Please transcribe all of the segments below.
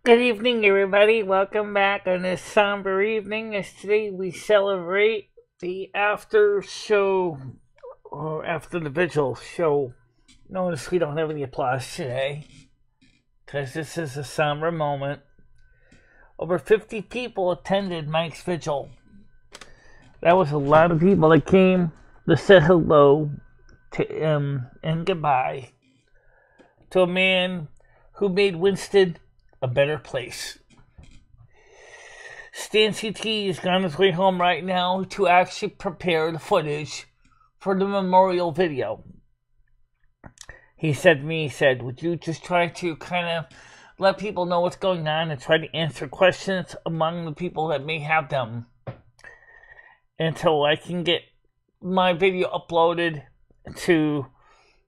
Good evening, everybody. Welcome back on this somber evening. As today we celebrate the after show, or after the vigil show. Notice we don't have any applause today, because this is a somber moment. Over 50 people attended Mike's vigil. That was a lot of people that came to say hello to and goodbye to a man who made Winston a better place. Stan CT is on his way home right now to actually prepare the footage for the memorial video. He said to me, would you just try to kind of let people know what's going on and try to answer questions among the people that may have them until I can get my video uploaded to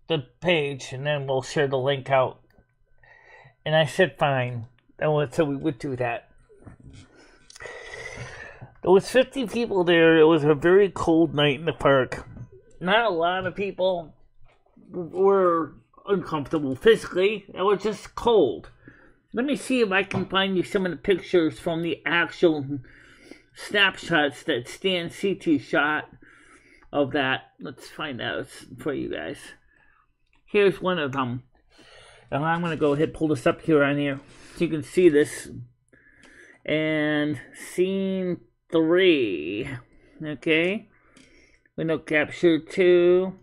the page, and then we'll share the link out. And I said fine, so we would do that. There was 50 people there. It was a very cold night in the park. Not a lot of people were uncomfortable physically. It was just cold. Let me see if I can find you some of the pictures from the actual snapshots that Stan CT shot of that. Let's find out for you guys. Here's one of them. And I'm going to go ahead and pull this up here on here so you can see this. And scene 3. Okay. Window capture 2.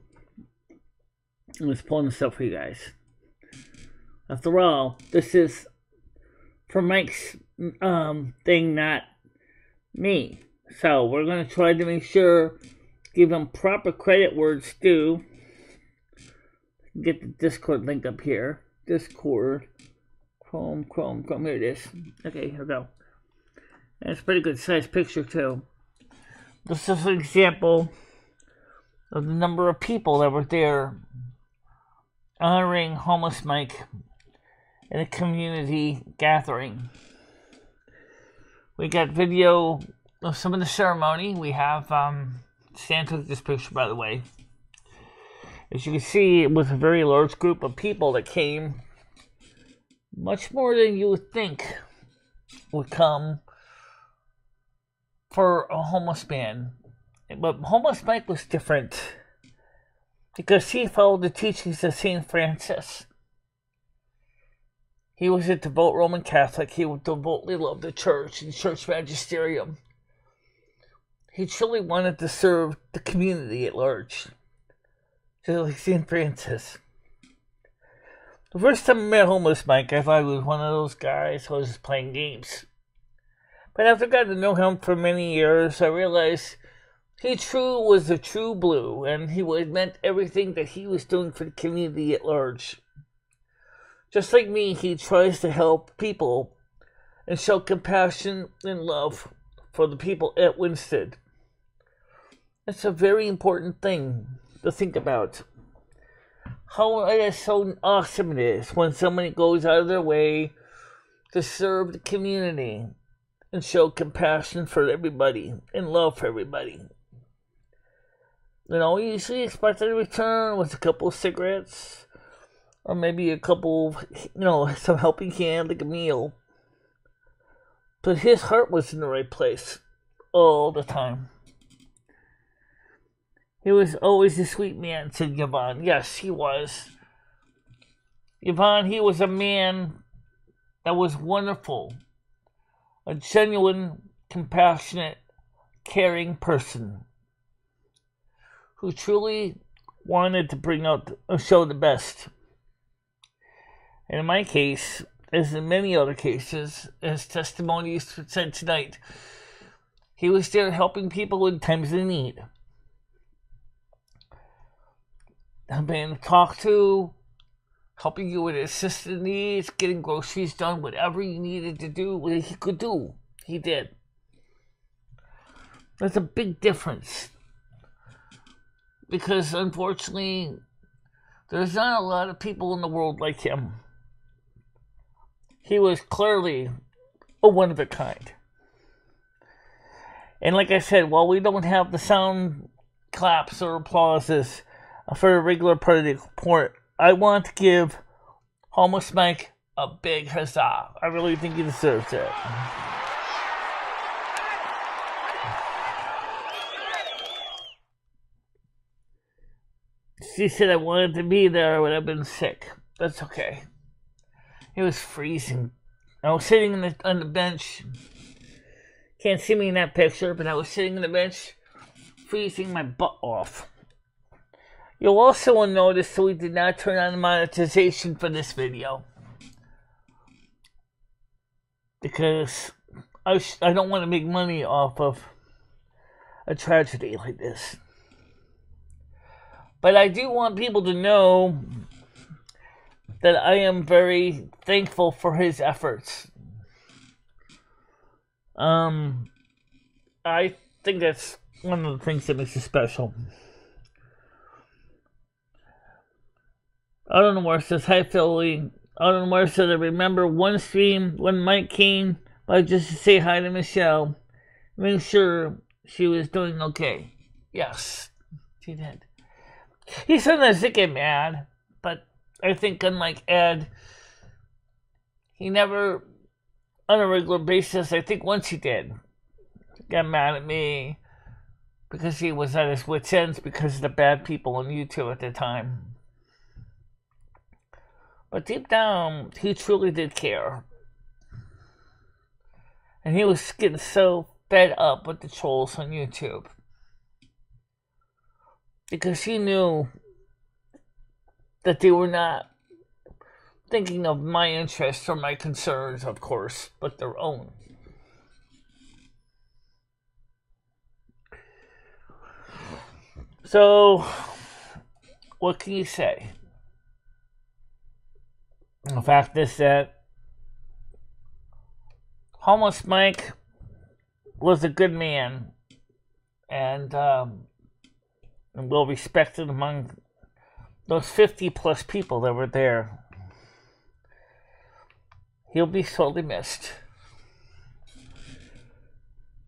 Let's pull this up for you guys. After all, this is for Mike's thing, not me. So we're going to try to make sure, give him proper credit where it's due. Get the Discord link up here. Discord, Chrome, here it is. Okay, here we go. And it's a pretty good sized picture too. This is an example of the number of people that were there honoring homeless Mike in a community gathering. We got video of some of the ceremony. We have, Stan took this picture, by the way. As you can see, it was a very large group of people that came. Much more than you would think would come for a homeless man. But homeless Mike was different because he followed the teachings of St. Francis. He was a devout Roman Catholic. He would devotedly love the church and church magisterium. He truly wanted to serve the community at large. Just like St. Francis. The first time I met homeless Mike, I thought he was one of those guys who was just playing games. But after I got to know him for many years, I realized he was a true blue, and he meant everything that he was doing for the community at large. Just like me, he tries to help people and show compassion and love for the people at Winston. It's a very important thing to think about. How it is so awesome it is when somebody goes out of their way to serve the community and show compassion for everybody and love for everybody. You know, you usually expect a return with a couple of cigarettes or maybe a couple of, some helping hand, like a meal. But his heart was in the right place all the time. He was always a sweet man, said Yvonne. Yes, he was. Yvonne, he was a man that was wonderful. A genuine, compassionate, caring person who truly wanted to bring out or show the best. And in my case, as in many other cases, as testimonies said tonight, he was there helping people in times of need. I've been talked to, helping you with assisted needs, getting groceries done, whatever you needed to do, what he could do, he did. That's a big difference. Because unfortunately, there's not a lot of people in the world like him. He was clearly a one of a kind. And like I said, while we don't have the sound claps or applauses for a regular part of the report, I want to give Homeless Mike a big huzzah. I really think he deserves it. She said I wanted to be there, I would have been sick. That's okay. It was freezing. I was sitting on the bench. Can't see me in that picture, but I was sitting on the bench, freezing my butt off. You'll also notice that we did not turn on monetization for this video. Because I don't want to make money off of a tragedy like this. But I do want people to know that I am very thankful for his efforts. I think that's one of the things that makes it special. I don't know where it says, hi Philly. I don't know where it says, I remember one stream when Mike came by just to say hi to Michelle. Make sure she was doing okay. Yes, she did. He sometimes did get mad, but I think unlike Ed, he never, on a regular basis, I think once he did, got mad at me because he was at his wit's ends because of the bad people on YouTube at the time. But deep down, he truly did care. And he was getting so fed up with the trolls on YouTube. Because he knew that they were not thinking of my interests or my concerns, of course, but their own. So, what can you say? The fact is that Homeless Mike was a good man and well respected among those 50 plus people that were there. He'll be sorely missed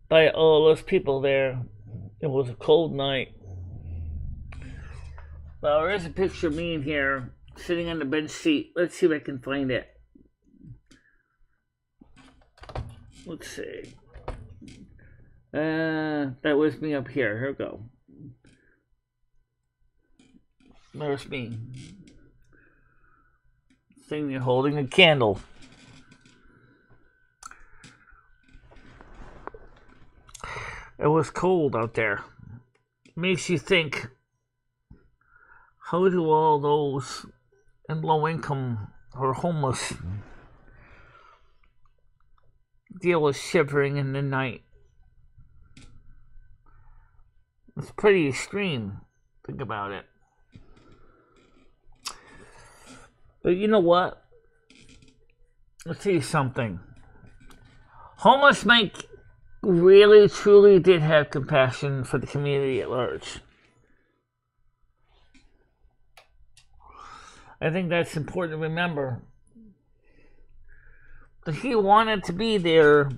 by all those people there. It was a cold night. Well, there is a picture of me in here sitting on the bench seat. Let's see if I can find it. Let's see. That was me up here. Here we go. There's me. Sitting there holding a candle. It was cold out there. Makes you think, how do all those in low income or homeless deal with shivering in the night? It's pretty extreme. Think about it. But you know what? I'll tell you something. Homeless Mike really, truly did have compassion for the community at large. I think that's important to remember. That he wanted to be there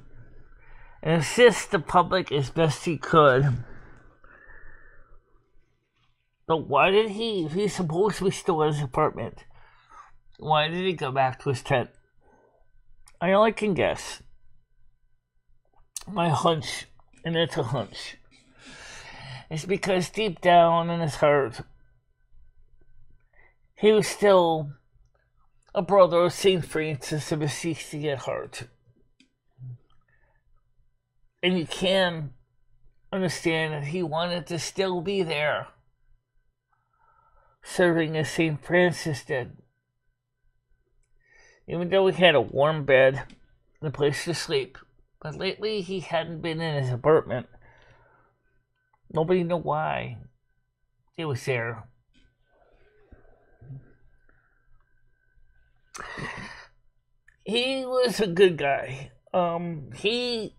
and assist the public as best he could. But why did he, if he's supposed to be still at his apartment, why did he go back to his tent? I only can guess. My hunch, and it's a hunch, is because deep down in his heart, he was still a brother of St. Francis of Assisi at heart. And you can understand that he wanted to still be there, serving as St. Francis did. Even though he had a warm bed and a place to sleep. But lately he hadn't been in his apartment. Nobody knew why. He was there. He was a good guy. He,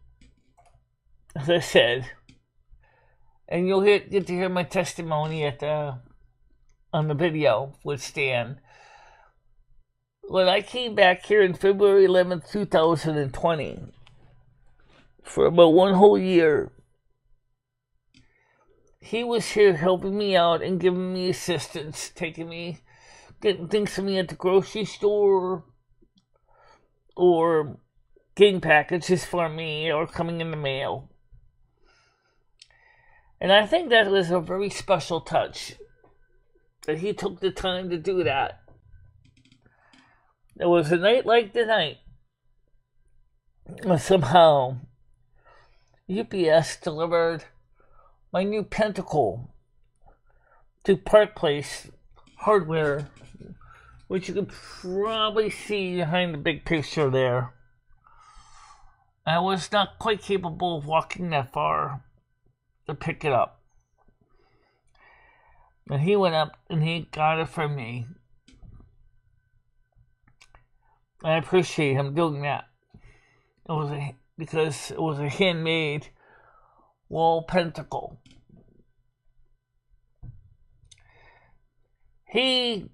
as I said, and you'll get to hear my testimony on the video with Stan. When I came back here on February 11th, 2020, for about one whole year, he was here helping me out and giving me assistance, getting things for me at the grocery store, or getting packages for me, or coming in the mail. And I think that was a very special touch, that he took the time to do that. There was a night like tonight, somehow UPS delivered my new Pentacle to Park Place Hardware, which you can probably see behind the big picture there. I was not quite capable of walking that far to pick it up. And he went up and he got it from me. I appreciate him doing that. Because it was a handmade wall pentacle. He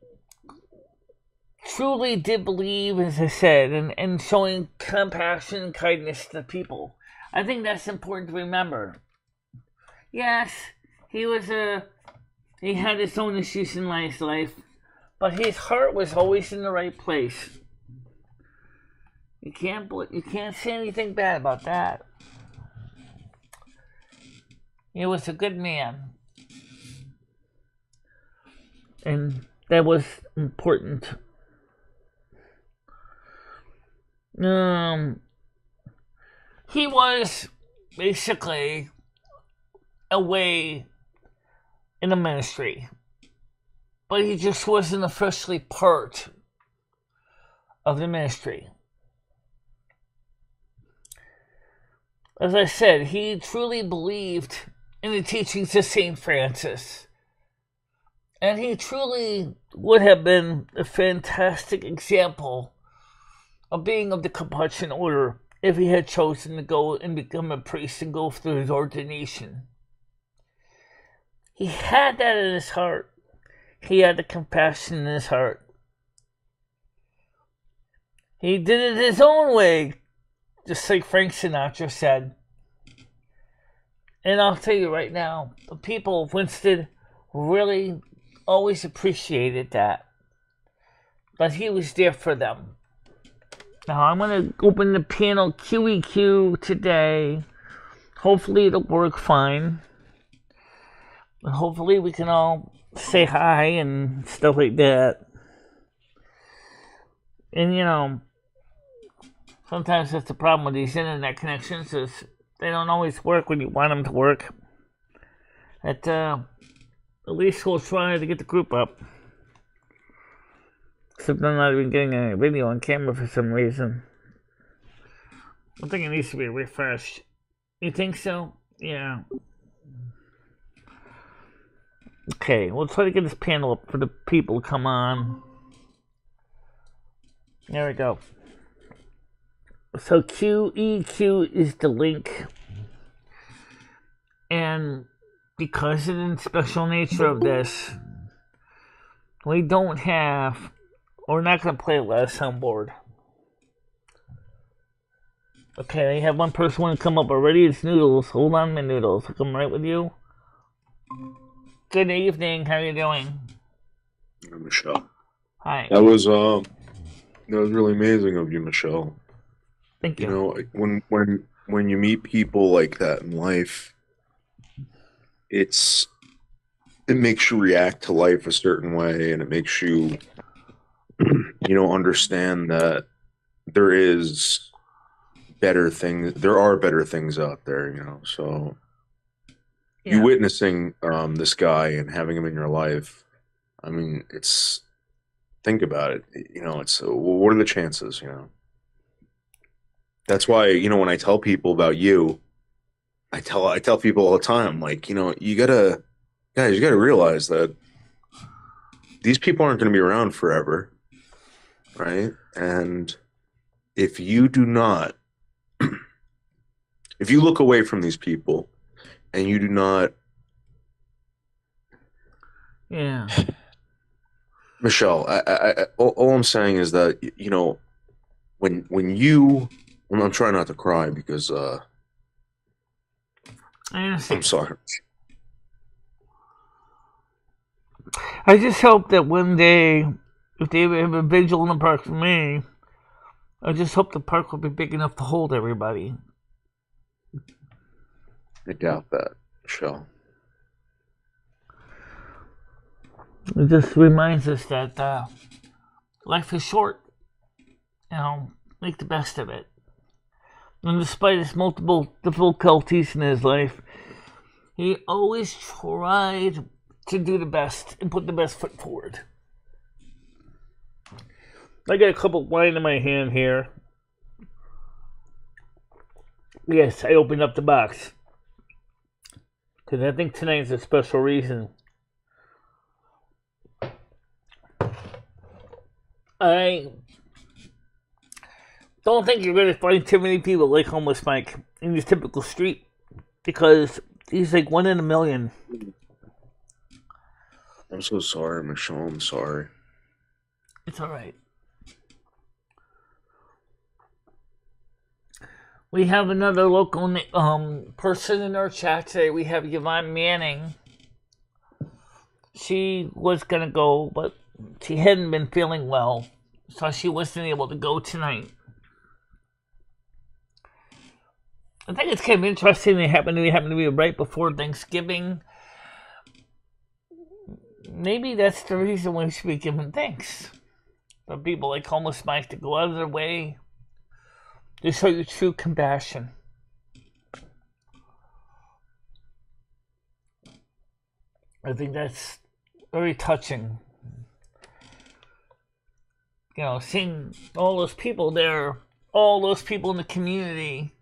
truly did believe, as I said, in showing compassion and kindness to people. I think that's important to remember. Yes, he had his own issues in his life, but his heart was always in the right place. You can't say anything bad about that. He was a good man. And that was important. He was basically away in the ministry, but he just wasn't officially part of the ministry. As I said, he truly believed in the teachings of St. Francis. And he truly would have been a fantastic example of being of the Capuchin order if he had chosen to go and become a priest and go through his ordination. He had that in his heart. He had the compassion in his heart. He did it his own way, just like Frank Sinatra said. And I'll tell you right now, the people of Winston really always appreciated that. But he was there for them. Now I'm going to open the panel QEQ today. Hopefully it'll work fine. And hopefully we can all say hi and stuff like that. And you know, sometimes that's the problem with these internet connections, is they don't always work when you want them to work. At least we'll try to get the group up. Except I'm not even getting a video on camera for some reason. I think it needs to be refreshed. You think so? Yeah. Okay, we'll try to get this panel up for the people to come on. There we go. So QEQ is the link. And because of the special nature of this, we're not going to play a lot of soundboard. Okay, I have one person want to come up already. It's Noodles. Hold on, my Noodles. I'll come right with you. Good evening. How are you doing? Michelle. Hi. That was really amazing of you, Michelle. Thank you. You know, when you meet people like that in life, it makes you react to life a certain way, and it makes you, understand that there are better things out there, so Yeah. you witnessing this guy and having him in your life, I mean, think about it, what are the chances, That's why, when I tell people about you, I tell people all the time, like, you gotta realize that these people aren't going to be around forever. right? And if you do not, if you look away from these people and you do not, Yeah. Michelle, all I'm saying is that, you know, when you, well, I'm trying not to cry because I I'm understand. sorry. I just hope that one day, if they have a vigil in the park for me, I just hope the park will be big enough to hold everybody. I doubt that, Michelle. It just reminds us that life is short. You know, make the best of it. And despite his multiple difficulties in his life, he always tried to do the best and put the best foot forward. I got a couple of wine in my hand here. Yes, I opened up the box. Because I think tonight is a special reason. I don't think you're going to find too many people like Homeless Mike in this typical street. Because he's like one in a million. I'm so sorry, Michelle. I'm sorry. It's alright. We have another local person in our chat today. We have Yvonne Manning. She was going to go, but she hadn't been feeling well, so she wasn't able to go tonight. I think it's kind of interesting they happen to be right before Thanksgiving. Maybe that's the reason we should be giving thanks. For people like Homeless Mike to go out of their way to show you true compassion. I think that's very touching. You know, seeing all those people there, all those people in the community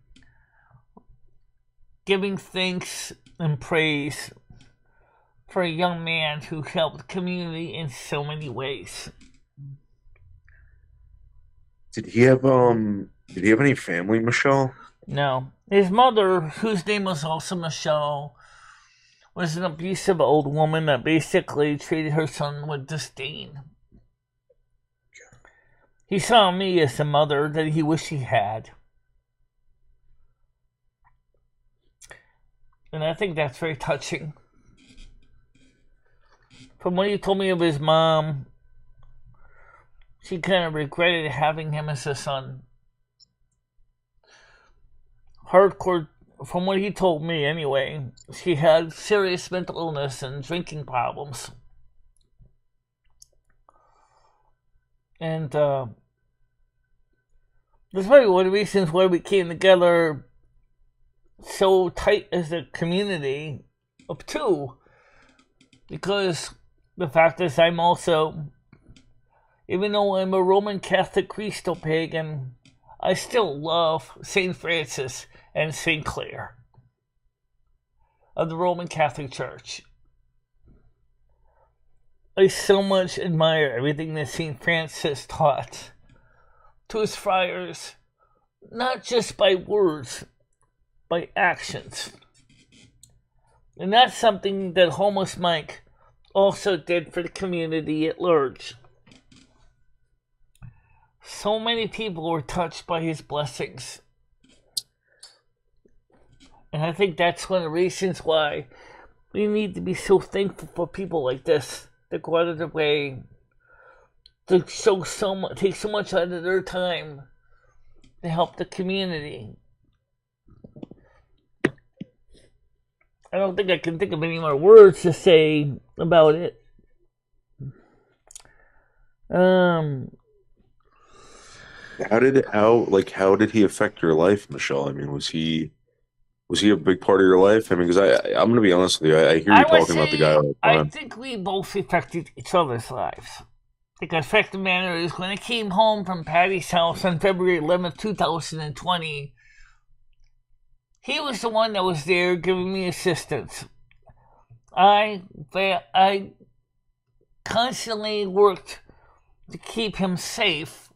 giving thanks and praise for a young man who helped the community in so many ways. Did he have any family, Michelle? No. His mother, whose name was also Michelle, was an abusive old woman that basically treated her son with disdain. He saw me as a mother that he wished he had. And I think that's very touching. From what he told me of his mom, she kind of regretted having him as a son. Hardcore, from what he told me anyway, she had serious mental illness and drinking problems. And that's probably one of the reasons why we came together so tight as a community of two. Because the fact is, I'm also, even though I'm a Roman Catholic Christo pagan, I still love St. Francis and St. Clare of the Roman Catholic Church. I so much admire everything that St. Francis taught to his friars, not just by words, by actions. And that's something that Homeless Mike also did for the community at large. So many people were touched by his blessings. And I think that's one of the reasons why we need to be so thankful for people like this that go out of their way to show take so much out of their time to help the community. I don't think I can think of any more words to say about it. How did he affect your life, Michelle? I mean, was he a big part of your life? I mean, because I'm gonna be honest with you, I hear you talking about the guy all the I time. think we both affected each other's lives. Because the fact of the matter is, when I came home from Patty's house on February 11th, 2020, he was the one that was there giving me assistance. I constantly worked to keep him safe,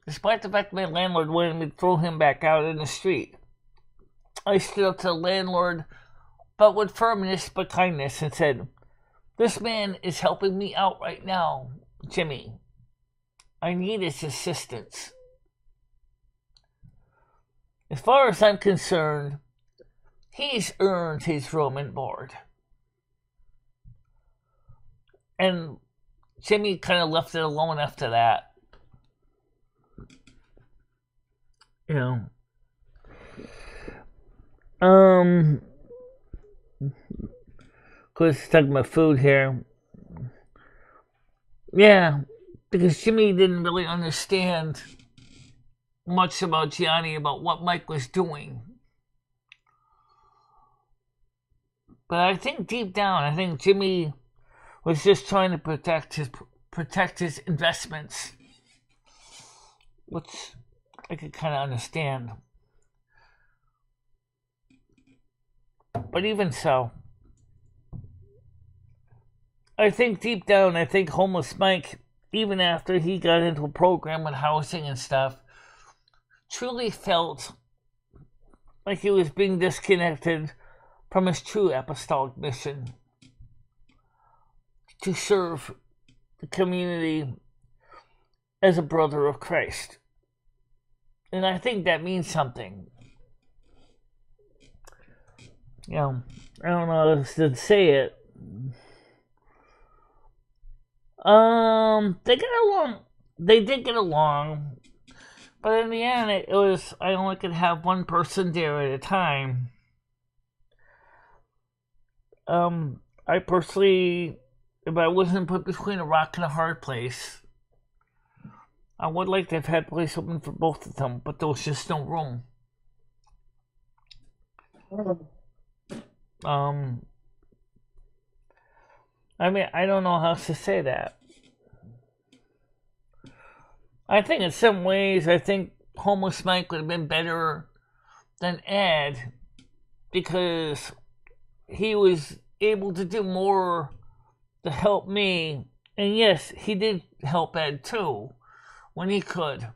despite the fact that my landlord wanted me to throw him back out in the street. I stood up to the landlord, but with firmness but kindness, and said, "This man is helping me out right now, Jimmy. I need his assistance. As far as I'm concerned, he's earned his room and board." And Jimmy kind of left it alone after that. You know. Of course, talking about food here. Yeah, because Jimmy didn't really understand much about Gianni, about what Mike was doing. But I think deep down, I think Jimmy was just trying to protect his investments, which I could kind of understand. But even so, I think deep down, I think homeless Mike, even after he got into a program with housing and stuff, truly felt like he was being disconnected from his true apostolic mission to serve the community as a brother of Christ. And I think that means something. You know, I don't know how to say it. They got along. They did get along, but in the end, it was I only could have one person there at a time. I personally, if I wasn't put between a rock and a hard place, I would like to have had a place open for both of them, but there was just no room. I mean, I don't know how else to say that. I think in some ways, I think homeless Mike would have been better than Ed, because he was able to do more to help me. And yes, he did help Ed too, when he could.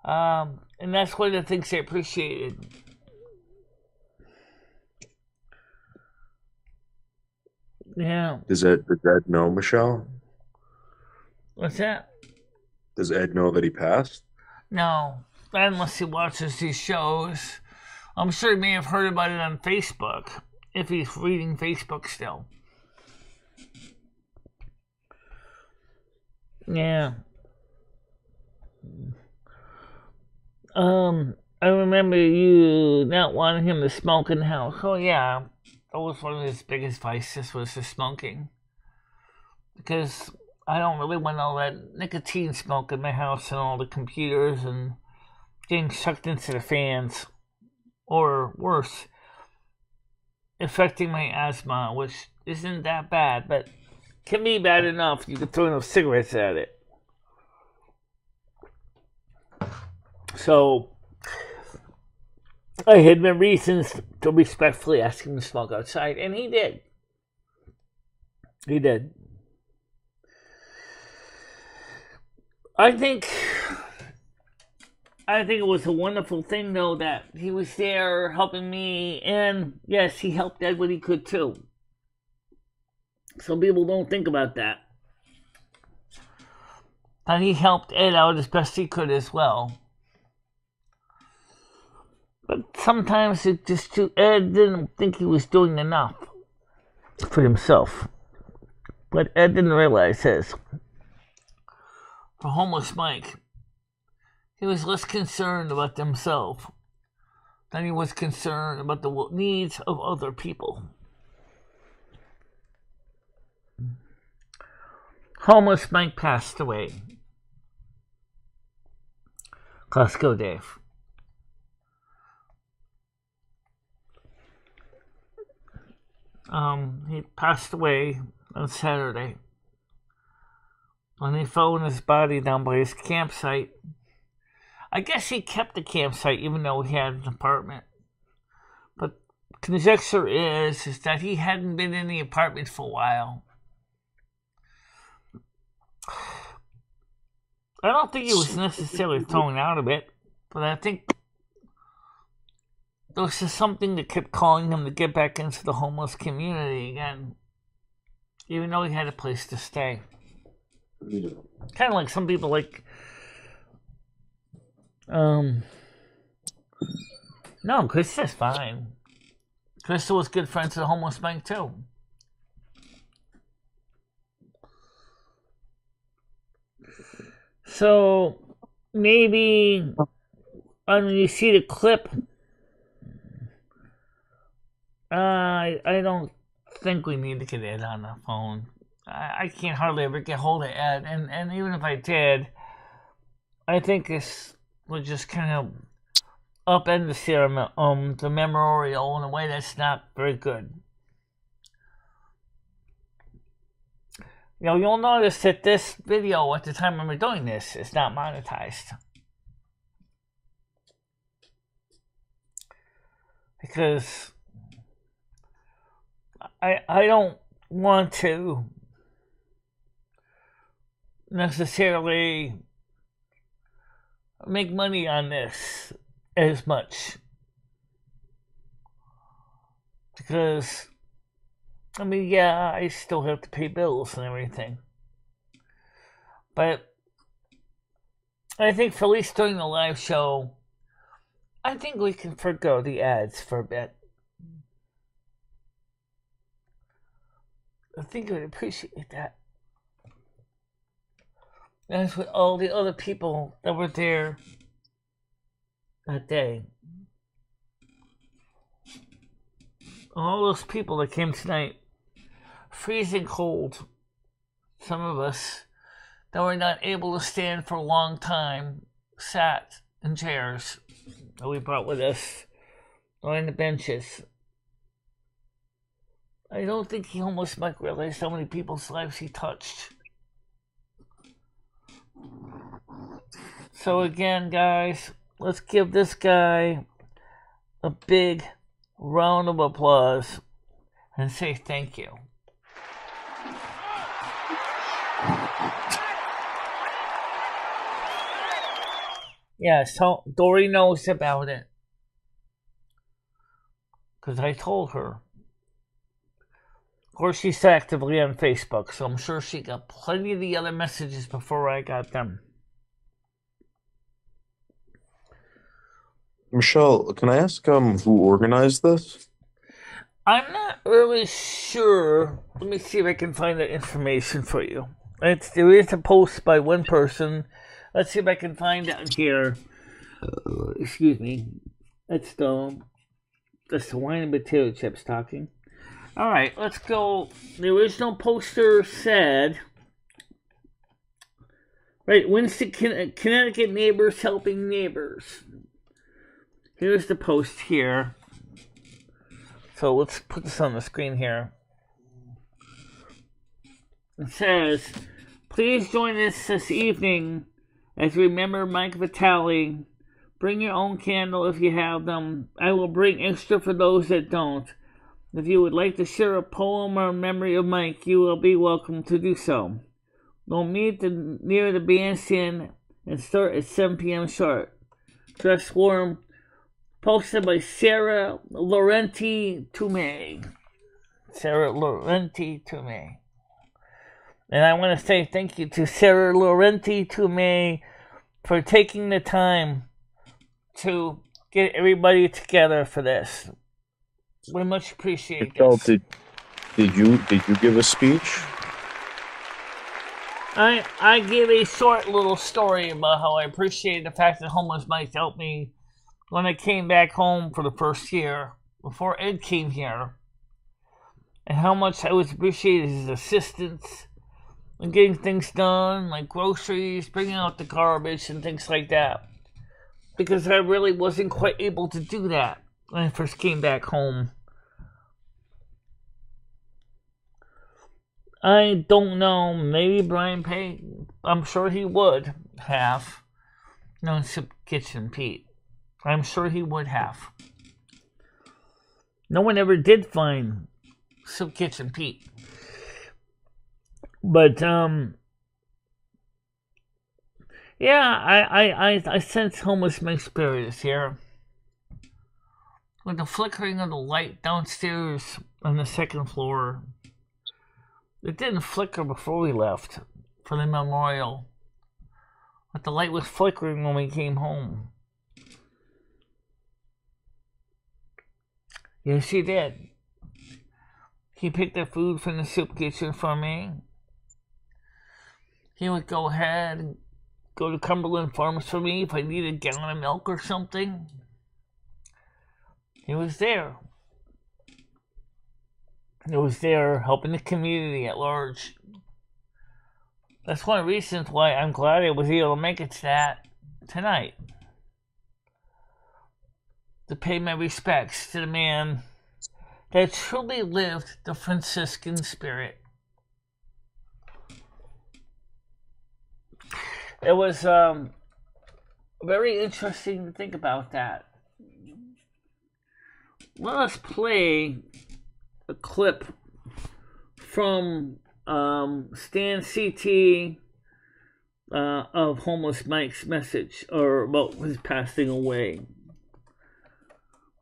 And that's one of the things I appreciated. Yeah. Does Ed know, Michelle? What's that? Does Ed know that he passed? No, not unless he watches these shows. I'm sure he may have heard about it on Facebook, if he's reading Facebook still. Yeah. I remember you not wanting him to smoke in the house. Oh yeah, that was one of his biggest vices, was the smoking. Because I don't really want all that nicotine smoke in my house and all the computers and getting sucked into the fans. Or worse, affecting my asthma, which isn't that bad, but can be bad enough. You can throw enough cigarettes at it. So, I had my reasons to respectfully ask him to smoke outside, and he did. He did. I think it was a wonderful thing, though, that he was there helping me, and yes, he helped Ed when he could, too. Some people don't think about that. But he helped Ed out as best he could as well. But sometimes Ed didn't think he was doing enough for himself. But Ed didn't realize this. For homeless Mike, he was less concerned about himself than he was concerned about the needs of other people. Homeless Mike passed away. Costco Dave. He passed away on Saturday when they found his body down by his campsite. I guess he kept the campsite even though he had an apartment. But conjecture is that he hadn't been in the apartment for a while. I don't think he was necessarily thrown out of it, but I think there was just something that kept calling him to get back into the homeless community again, even though he had a place to stay. Kind of like some people like, no, Krista's fine. Krista was good friends with the homeless bank too. So maybe when you see the clip, I don't think we need to get Ed on the phone. I can't hardly ever get hold of Ed, and even if I did, I think this would just kind of upend the memorial in a way that's not very good. You know, you'll notice that this video at the time when we're doing this is not monetized. Because I don't want to necessarily make money on this as much. Because, I mean, yeah, I still have to pay bills and everything. But I think for at least during the live show, I think we can forgo the ads for a bit. I think I would appreciate that. As with all the other people that were there that day. All those people that came tonight, freezing cold. Some of us that were not able to stand for a long time sat in chairs that we brought with us on the benches. I don't think he almost might realize how many people's lives he touched. So again, guys, let's give this guy a big round of applause and say thank you. Yeah, so Dory knows about it. Because I told her. Of course, she's actively on Facebook, so I'm sure she got plenty of the other messages before I got them. Michelle, can I ask who organized this? I'm not really sure. Let me see if I can find that information for you. There is a post by one person. Let's see if I can find it here. Excuse me. That's the wine and potato chips talking. All right, let's go. The original poster said, right, Winston, Connecticut neighbors helping neighbors. Here's the post here. So let's put this on the screen here. It says, please join us this evening as we remember Mike Vitale. Bring your own candle if you have them. I will bring extra for those that don't. If you would like to share a poem or a memory of Mike, you will be welcome to do so. We'll meet near the bandstand and start at 7 p.m. sharp. Dress warm. Posted by Sarah Laurenti Toomey. Sarah Laurenti Toomey. And I want to say thank you to Sarah Laurenti Toomey for taking the time to get everybody together for this. We much appreciate it. Did you give a speech? I gave a short little story about how I appreciate the fact that homeless Mike helped me when I came back home for the first year, before Ed came here, and how much I was appreciated his assistance in getting things done, like groceries, bringing out the garbage, and things like that. Because I really wasn't quite able to do that when I first came back home. I don't know, maybe Brian Pay, I'm sure he would have known Soup Kitchen Pete. I'm sure he would have. No one ever did find Soup Kitchen Pete. But, Yeah, I sense homeless my spirit is here. With the flickering of the light downstairs on the second floor. It didn't flicker before we left for the memorial. But the light was flickering when we came home. Yes, he did. He picked up food from the soup kitchen for me. He would go ahead and go to Cumberland Farms for me if I needed a gallon of milk or something. He was there. He was there helping the community at large. That's one of the reasons why I'm glad I was able to make it to that tonight. To pay my respects to the man that truly lived the Franciscan spirit. It was very interesting to think about that. Let us play a clip from Stan CT of Homeless Mike's message, or about his passing away.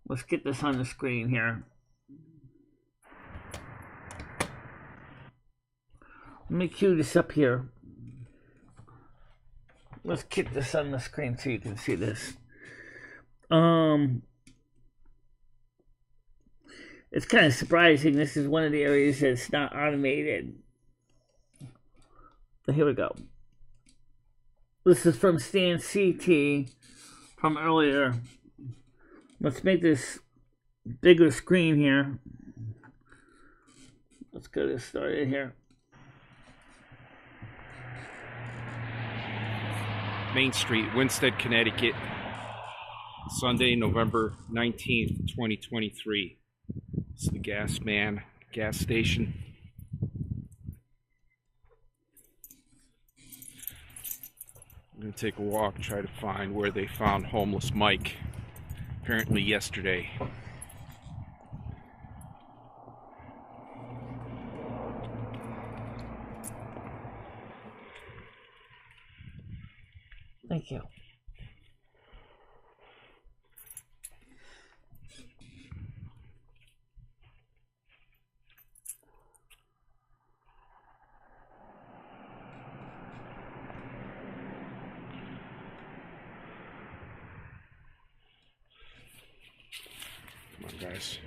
Let's get this on the screen here. Let me cue this up here. Let's get this on the screen so you can see this. It's kind of surprising. This is one of the areas that's not automated. So here we go. This is from Stan CT from earlier. Let's make this bigger screen here. Let's get this started here. Main Street, Winsted, Connecticut, Sunday, November 19th, 2023. It's the Gas Man gas station. I'm going to take a walk, try to find where they found homeless Mike, apparently yesterday. Thank you. Come on, guys.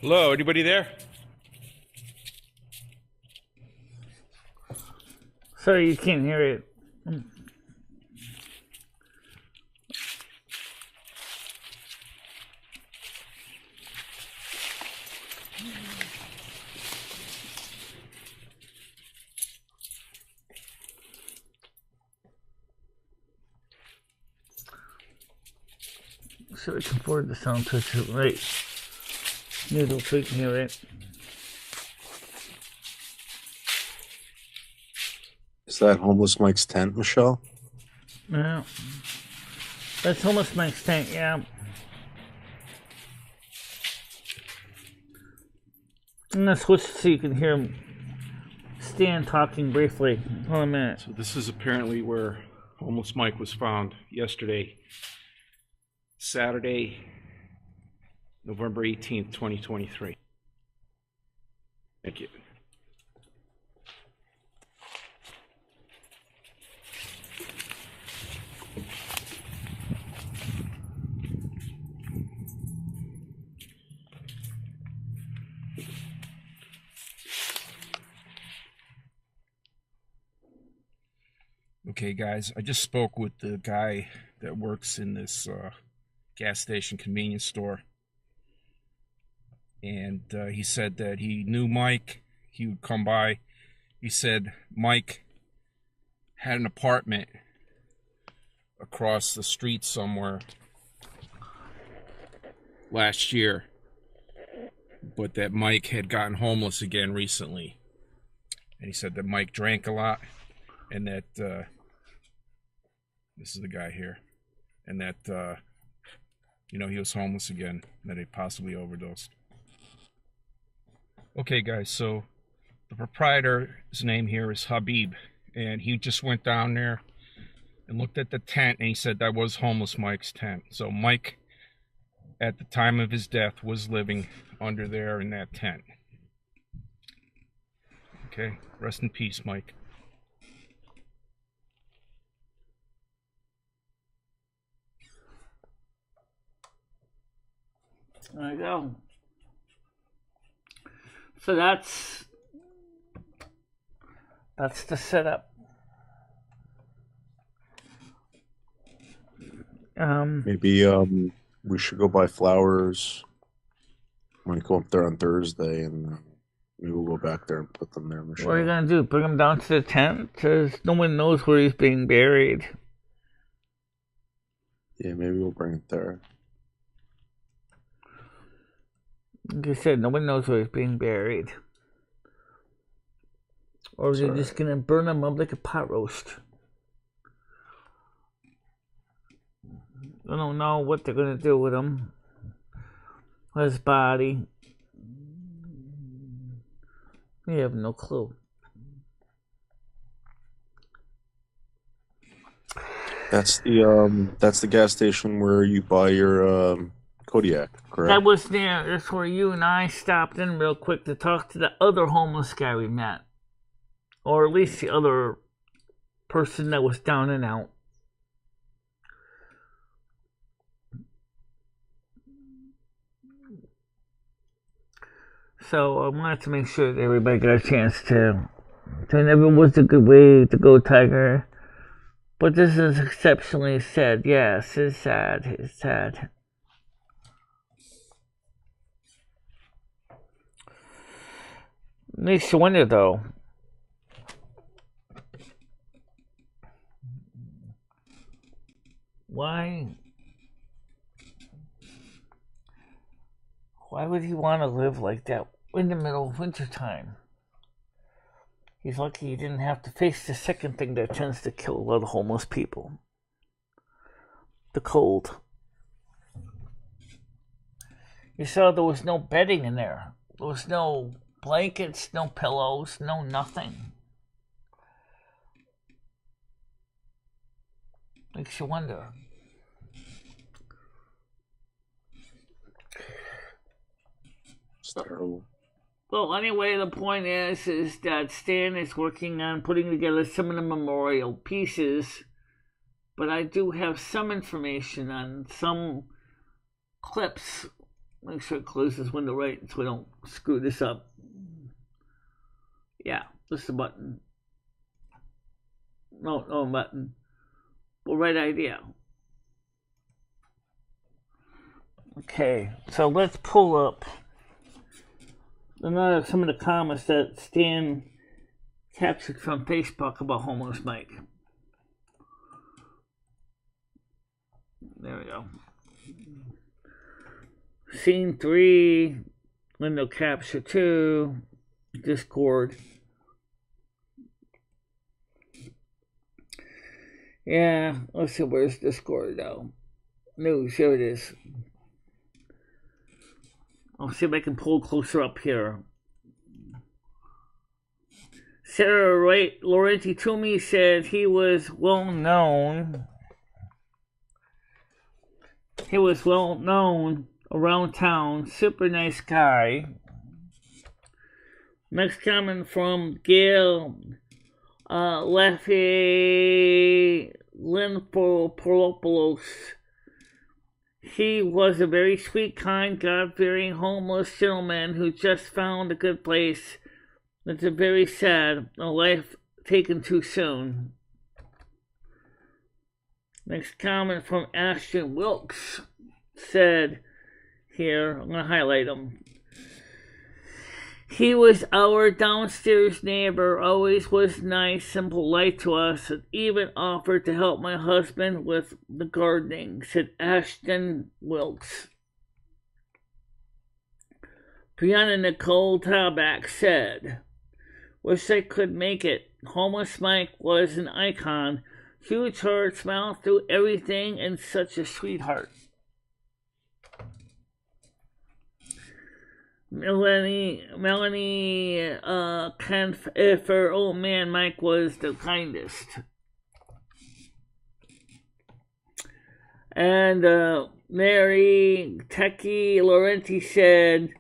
Hello, anybody there? Sorry, you can't hear it. So I can forward the sound to it right. Noodle so you can hear it. Is that homeless Mike's tent, Michelle? Yeah. That's almost my extent, yeah. I'm gonna switch so you can hear Stan talking briefly. Hold on a minute. So this is apparently where homeless Mike was found yesterday, Saturday, November 18th, 2023. Thank you. Okay, guys, I just spoke with the guy that works in this gas station convenience store. And he said that he knew Mike. He would come by. He said Mike had an apartment across the street somewhere. last year, but that Mike had gotten homeless again recently. And he said that Mike drank a lot, and that this is the guy here, and that you know, he was homeless again, that he possibly overdosed. Okay, guys, so the proprietor's name here is Habib, and he just went down there and looked at the tent, and he said that was homeless Mike's tent. So Mike, at the time of his death, was living under there in that tent. Okay, rest in peace, Mike. There you go. So that's the setup. Maybe we should go buy flowers. I'm gonna go up there on Thursday, and maybe we'll go back there and put them there. Michelle. What are you gonna do? Bring him down to the tent? Because no one knows where he's being buried. Yeah, maybe we'll bring it there. Like I said, no one knows where he's being buried. Or they're just gonna burn him up like a pot roast. I don't know what they're gonna do with him. His body. We have no clue. That's the gas station where you buy your Kodiak, correct? That was there. That's where you and I stopped in real quick to talk to the other homeless guy we met. Or at least the other person that was down and out. So I wanted to make sure that everybody got a chance to. So it never was a good way to go, Tiger. But this is exceptionally sad. Yes, it's sad. It's sad. Makes you wonder, though. Why would he want to live like that in the middle of wintertime? He's lucky he didn't have to face the second thing that tends to kill a lot of homeless people. The cold. You saw there was no bedding in there. There was no blankets, no pillows, no nothing. Makes you wonder. It's terrible. Well, anyway, the point is that Stan is working on putting together some of the memorial pieces, but I do have some information on some clips. Make sure it closes this window right so we don't screw this up. Yeah, this is the button. No button. Well, right idea. Okay, so let's pull up some of the comments that Stan captured from Facebook about homeless Mike. There we go. Scene 3, window capture 2, Discord. Yeah, let's see, where's Discord though? News, here it is. I'll see if I can pull closer up here. Sarah Laurenti Toomey said he was well known. He was well known around town. Super nice guy. Next comment from Gail Leffy Linfopoulopoulos. He was a very sweet, kind, God-fearing, homeless gentleman who just found a good place. It's a very sad, a life taken too soon. Next comment from Ashton Wilkes said here, I'm going to highlight him. He was our downstairs neighbor, always was nice and polite to us, and even offered to help my husband with the gardening, said Ashton Wilkes. Brianna Nicole Talbach said, "Wish I could make it. Homeless Mike was an icon. Huge heart, smiled through everything, and such a sweetheart." Melanie Kempf, if her old man Mike was the kindest. And Mary Techie Laurenti said,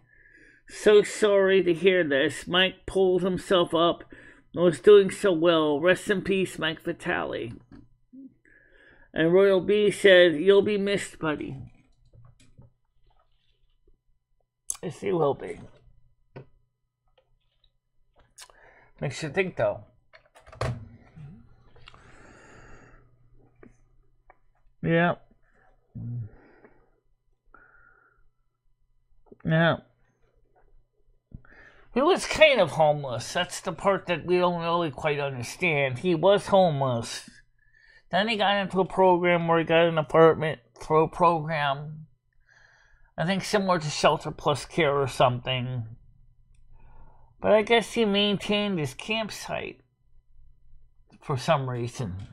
"So sorry to hear this. Mike pulled himself up and was doing so well. Rest in peace, Mike Vitale." And Royal B said, "You'll be missed, buddy." Yes, he will be. Makes you think, though. Yeah. Yeah. He was kind of homeless. That's the part that we don't really quite understand. He was homeless. Then he got into a program where he got an apartment through a program, I think similar to Shelter Plus Care or something. But I guess he maintained his campsite for some reason.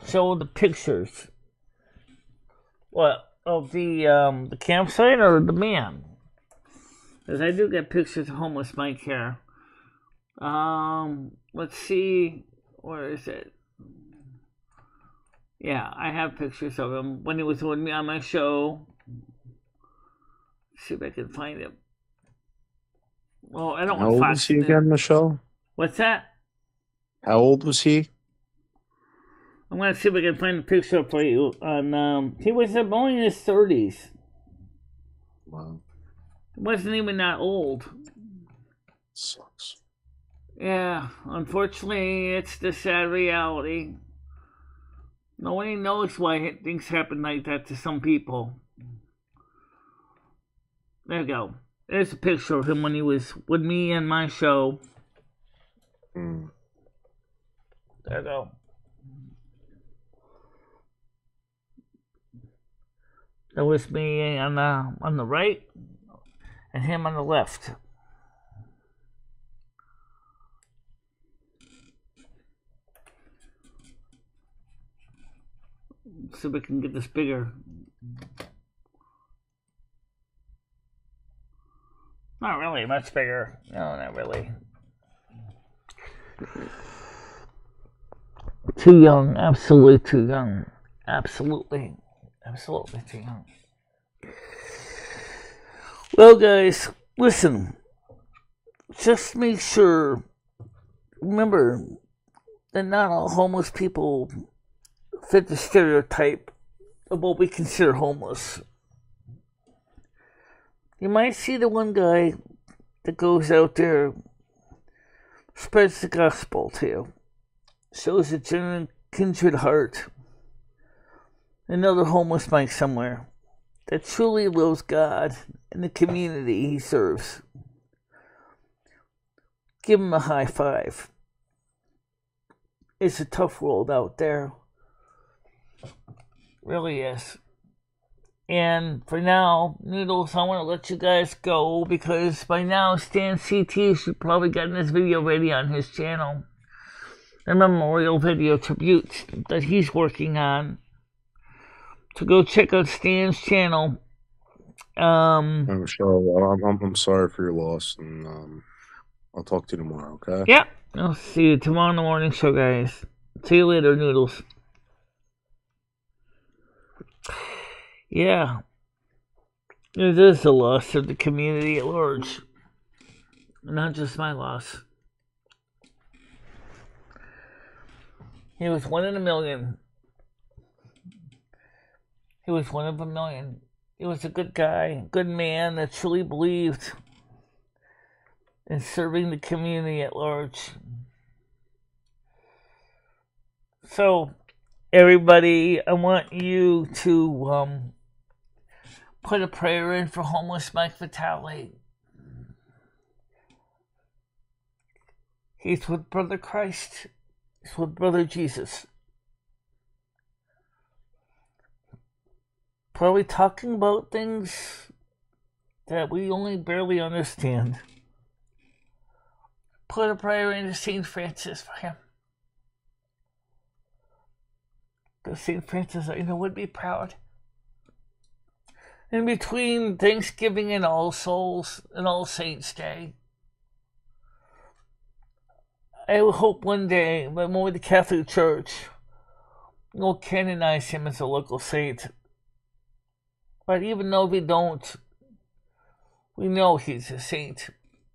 Show the pictures. What? Of the campsite or the man? Because I do get pictures of homeless Mike here. Let's see. Where is it? Yeah, I have pictures of him when he was with me on my show. Let's see if I can find him. Well, I don't How want old Fox was he News. again, Michelle? What's that? How old was he? I'm going to see if I can find a picture for you. He was only in his 30s. Wow. He wasn't even that old. Sucks. Yeah, unfortunately, it's the sad reality. Nobody knows why things happen like that to some people. There you go. There's a picture of him when he was with me and my show. Mm. There you go. That was me on the right, and him on the left. Let's see if we can get this bigger. Not really, much bigger. No, not really. Too young, absolutely too young. Absolutely too young. Well, guys, listen. Just make sure, remember that not all homeless people fit the stereotype of what we consider homeless. You might see the one guy that goes out there, spreads the gospel to you, shows a genuine kindred heart. Another homeless Mike somewhere that truly loves God and the community he serves. Give him a high five. It's a tough world out there. Really is. And for now, Noodles, I want to let you guys go because by now Stan CT should probably get this video ready on his channel. A memorial video tribute that he's working on. So go check out Stan's channel. I'm sure. I'm sorry for your loss, and I'll talk to you tomorrow. Okay. Yeah. I'll see you tomorrow in the morning show, guys. See you later, Noodles. Yeah. It is a loss of the community at large. Not just my loss. He was one in a million. He was one of a million. He was a good guy, good man that truly believed in serving the community at large. So, everybody, I want you to put a prayer in for homeless Mike Vitale. He's with Brother Christ. He's with Brother Jesus. Probably talking about things that we only barely understand. Put a prayer into St. Francis for him. Because St. Francis, I know, would be proud. In between Thanksgiving and All Souls and All Saints Day, I hope one day, when we're with the Catholic Church, we'll canonize him as a local saint. But even though we don't, we know he's a saint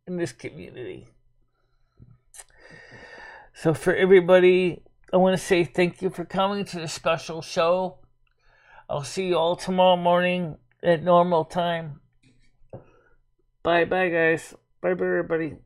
in this community. So for everybody, I want to say thank you for coming to this special show. I'll see you all tomorrow morning at normal time. Bye-bye, guys. Bye-bye, everybody.